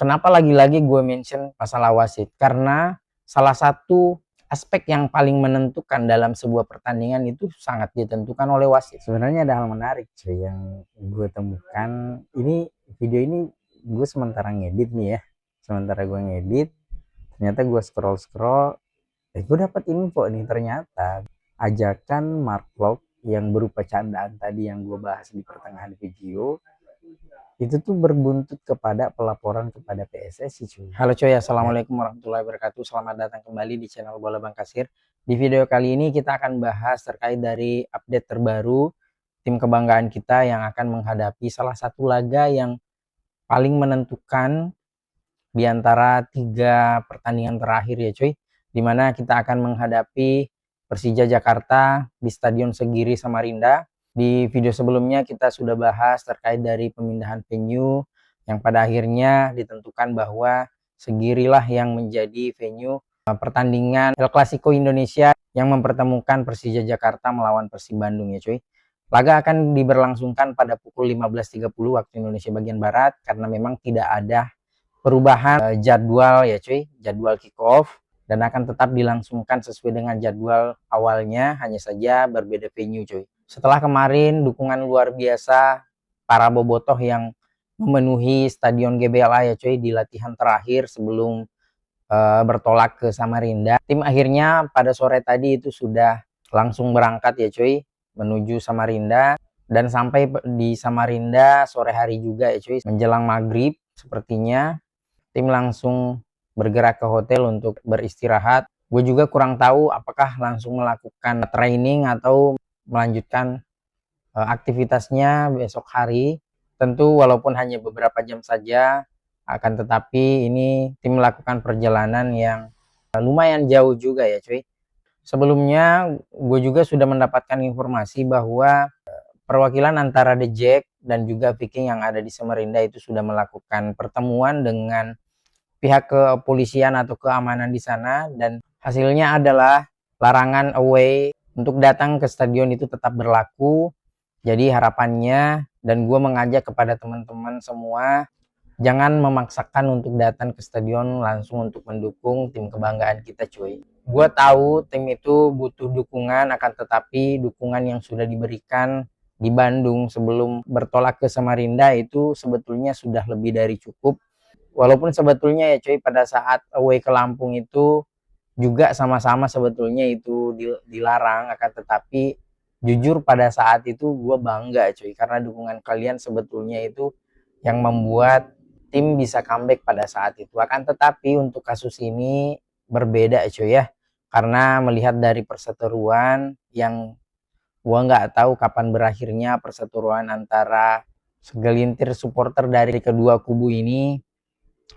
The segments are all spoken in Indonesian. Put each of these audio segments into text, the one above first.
Kenapa lagi-lagi gue mention masalah wasit? Karena salah satu aspek yang paling menentukan dalam sebuah pertandingan itu sangat ditentukan oleh wasit. Sebenarnya ada hal menarik cuy yang gue temukan. Ini video ini gue sementara ngedit nih ya. Sementara gue ngedit, ternyata gue scroll-scroll, gue dapat info nih, ternyata ajakan Mark Klok yang berupa candaan tadi yang gue bahas di pertengahan video itu tuh berbuntut kepada pelaporan kepada PSSI cuy. Halo cuy, assalamualaikum warahmatullahi wabarakatuh. Selamat datang kembali di channel Bola Bang Kasir. Di video kali ini kita akan bahas terkait dari update terbaru tim kebanggaan kita yang akan menghadapi salah satu laga yang paling menentukan di antara 3 pertandingan terakhir ya cuy. Dimana kita akan menghadapi Persija Jakarta di Stadion Segiri Samarinda. Di video sebelumnya kita sudah bahas terkait dari pemindahan venue yang pada akhirnya ditentukan bahwa Segirilah yang menjadi venue pertandingan El Clasico Indonesia yang mempertemukan Persija Jakarta melawan Persib Bandung ya cuy. Laga akan diberlangsungkan pada pukul 15.30 waktu Indonesia bagian Barat karena memang tidak ada perubahan jadwal ya cuy, jadwal kick off, dan akan tetap dilangsungkan sesuai dengan jadwal awalnya, hanya saja berbeda venue cuy. Setelah kemarin dukungan luar biasa para bobotoh yang memenuhi Stadion GBLA ya cuy di latihan terakhir sebelum bertolak ke Samarinda, tim akhirnya pada sore tadi itu sudah langsung berangkat ya cuy menuju Samarinda, dan sampai di Samarinda sore hari juga ya cuy, menjelang maghrib sepertinya tim langsung bergerak ke hotel untuk beristirahat. Gue juga kurang tahu apakah langsung melakukan training atau melanjutkan aktivitasnya besok hari. Tentu walaupun hanya beberapa jam saja, akan tetapi ini tim melakukan perjalanan yang lumayan jauh juga ya cuy. Sebelumnya gue juga sudah mendapatkan informasi bahwa perwakilan antara The Jack dan juga Viking yang ada di Samarinda itu sudah melakukan pertemuan dengan pihak kepolisian atau keamanan di sana, dan hasilnya adalah larangan away untuk datang ke stadion itu tetap berlaku. Jadi harapannya, dan gue mengajak kepada teman-teman semua, jangan memaksakan untuk datang ke stadion langsung untuk mendukung tim kebanggaan kita cuy. Gue tahu tim itu butuh dukungan, akan tetapi dukungan yang sudah diberikan di Bandung sebelum bertolak ke Samarinda itu sebetulnya sudah lebih dari cukup. Walaupun sebetulnya ya cuy, pada saat away ke Lampung itu juga sama-sama sebetulnya itu dilarang, akan tetapi jujur pada saat itu gue bangga cuy, karena dukungan kalian sebetulnya itu yang membuat tim bisa comeback pada saat itu. Akan tetapi untuk kasus ini berbeda cuy ya, karena melihat dari perseteruan yang gua nggak tahu kapan berakhirnya perseteruan antara segelintir supporter dari kedua kubu ini.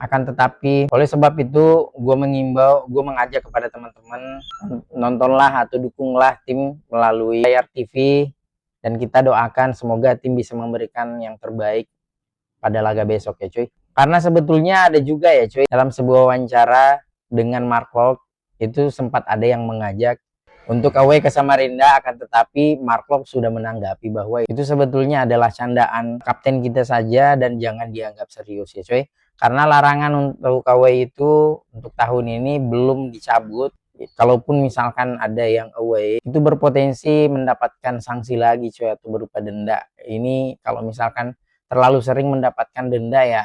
Akan tetapi oleh sebab itu gue mengimbau, gue mengajak kepada teman-teman, nontonlah atau dukunglah tim melalui layar TV, dan kita doakan semoga tim bisa memberikan yang terbaik pada laga besok ya cuy. Karena sebetulnya ada juga ya cuy, dalam sebuah wawancara dengan Mark Klok itu sempat ada yang mengajak untuk away ke Samarinda, akan tetapi Mark Klok sudah menanggapi bahwa itu sebetulnya adalah candaan kapten kita saja dan jangan dianggap serius ya cuy. Karena larangan untuk away itu untuk tahun ini belum dicabut. Kalaupun misalkan ada yang away, itu berpotensi mendapatkan sanksi lagi cuy, atau berupa denda. Ini kalau misalkan terlalu sering mendapatkan denda ya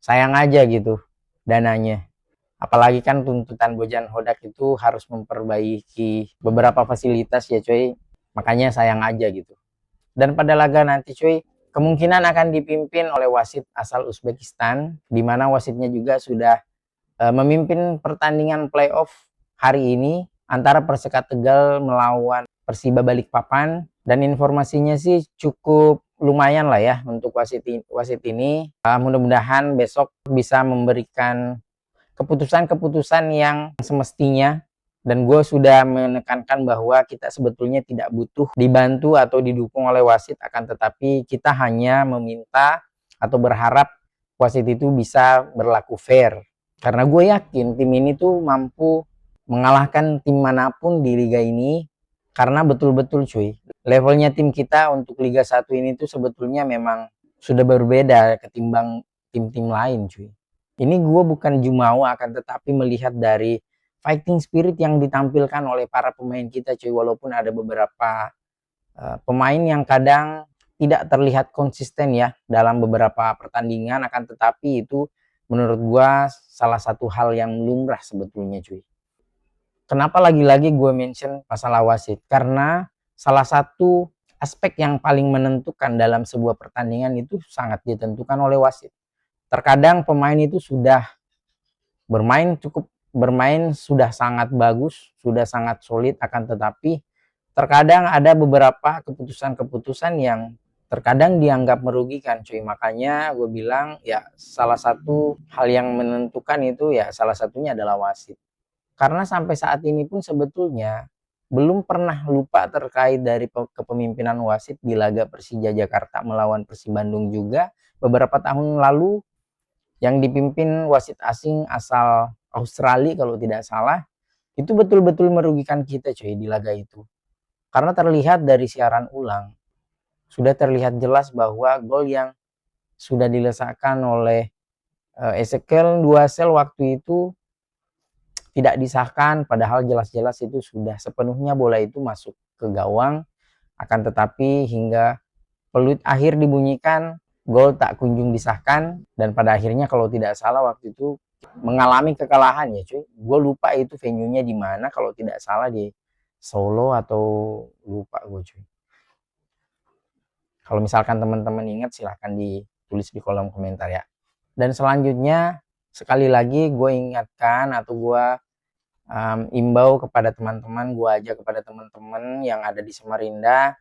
sayang aja gitu dananya. Apalagi kan tuntutan Bojan Hodak itu harus memperbaiki beberapa fasilitas ya cuy, makanya sayang aja gitu. Dan pada laga nanti cuy, kemungkinan akan dipimpin oleh wasit asal Uzbekistan, di mana wasitnya juga sudah memimpin pertandingan playoff hari ini antara Perseka Tegal melawan Persiba Balikpapan, dan informasinya sih cukup lumayan lah ya untuk wasit ini. Mudah-mudahan besok bisa memberikan keputusan-keputusan yang semestinya. Dan gue sudah menekankan bahwa kita sebetulnya tidak butuh dibantu atau didukung oleh wasit, akan tetapi kita hanya meminta atau berharap wasit itu bisa berlaku fair. Karena gue yakin tim ini tuh mampu mengalahkan tim manapun di liga ini, karena betul-betul cuy, levelnya tim kita untuk Liga 1 ini tuh sebetulnya memang sudah berbeda ketimbang tim-tim lain cuy. Ini gue bukan jumawa, akan tetapi melihat dari fighting spirit yang ditampilkan oleh para pemain kita cuy. Walaupun ada beberapa pemain yang kadang tidak terlihat konsisten ya dalam beberapa pertandingan, akan tetapi itu menurut gua salah satu hal yang lumrah sebetulnya cuy. Kenapa lagi-lagi gue mention masalah wasit? Karena salah satu aspek yang paling menentukan dalam sebuah pertandingan itu sangat ditentukan oleh wasit. Terkadang pemain itu sudah bermain sudah sangat bagus, sudah sangat solid, akan tetapi terkadang ada beberapa keputusan-keputusan yang terkadang dianggap merugikan cuy. Makanya gue bilang ya salah satu hal yang menentukan itu ya salah satunya adalah wasit. Karena sampai saat ini pun sebetulnya belum pernah lupa terkait dari kepemimpinan wasit di laga Persija Jakarta melawan Persib Bandung juga beberapa tahun lalu yang dipimpin wasit asing asal Australia kalau tidak salah. Itu betul-betul merugikan kita cuy di laga itu. Karena terlihat dari siaran ulang, sudah terlihat jelas bahwa gol yang sudah dilesakkan oleh Ezekiel Duasel waktu itu tidak disahkan, padahal jelas-jelas itu sudah sepenuhnya bola itu masuk ke gawang. Akan tetapi hingga peluit akhir dibunyikan, gol tak kunjung disahkan, dan pada akhirnya kalau tidak salah waktu itu mengalami kekalahan ya cuy. Gue lupa itu venue-nya di mana, kalau tidak salah di Solo atau lupa gue cuy. Kalau misalkan teman-teman ingat silahkan ditulis di kolom komentar ya. Dan selanjutnya sekali lagi gue ingatkan atau gue imbau kepada teman-teman, gue ajak kepada teman-teman yang ada di Samarinda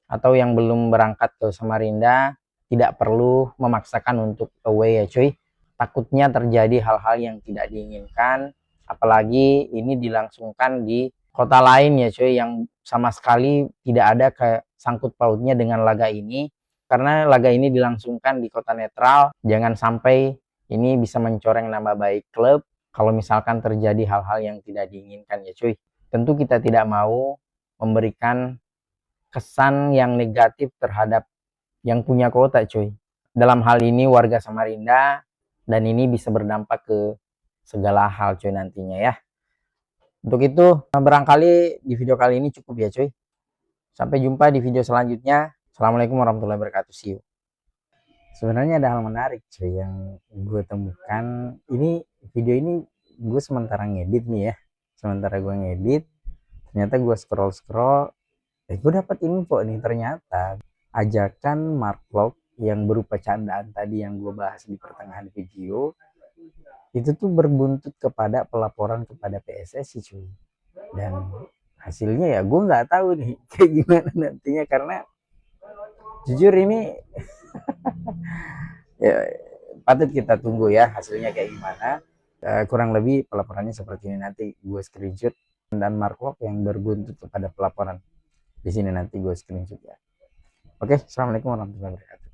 atau yang belum berangkat ke Samarinda, tidak perlu memaksakan untuk away ya cuy. Takutnya terjadi hal-hal yang tidak diinginkan, apalagi ini dilangsungkan di kota lain ya cuy, yang sama sekali tidak ada sangkut pautnya dengan laga ini. Karena laga ini dilangsungkan di kota netral, jangan sampai ini bisa mencoreng nama baik klub kalau misalkan terjadi hal-hal yang tidak diinginkan ya cuy. Tentu kita tidak mau memberikan kesan yang negatif terhadap yang punya kota cuy. Dalam hal ini warga Samarinda, dan ini bisa berdampak ke segala hal cuy nantinya ya. Untuk itu barangkali di video kali ini cukup ya cuy. Sampai jumpa di video selanjutnya. Assalamualaikum warahmatullahi wabarakatuh. See you. Sebenarnya ada hal menarik cuy yang gue temukan. Ini video ini gue sementara ngedit nih ya. Sementara gue ngedit, ternyata gue scroll gue dapat info nih, ternyata ajakan Mark Klok yang berupa candaan tadi yang gue bahas di pertengahan video itu tuh berbuntut kepada pelaporan kepada PSSI cuy. Dan hasilnya ya gue nggak tahu nih kayak gimana nantinya, karena jujur ini ya patut kita tunggu ya hasilnya kayak gimana. Kurang lebih pelaporannya seperti ini, nanti gue screenshot dan Mark Klok yang berbuntut kepada pelaporan di sini, nanti gue screenshot ya. Oke, assalamualaikum warahmatullahi wabarakatuh.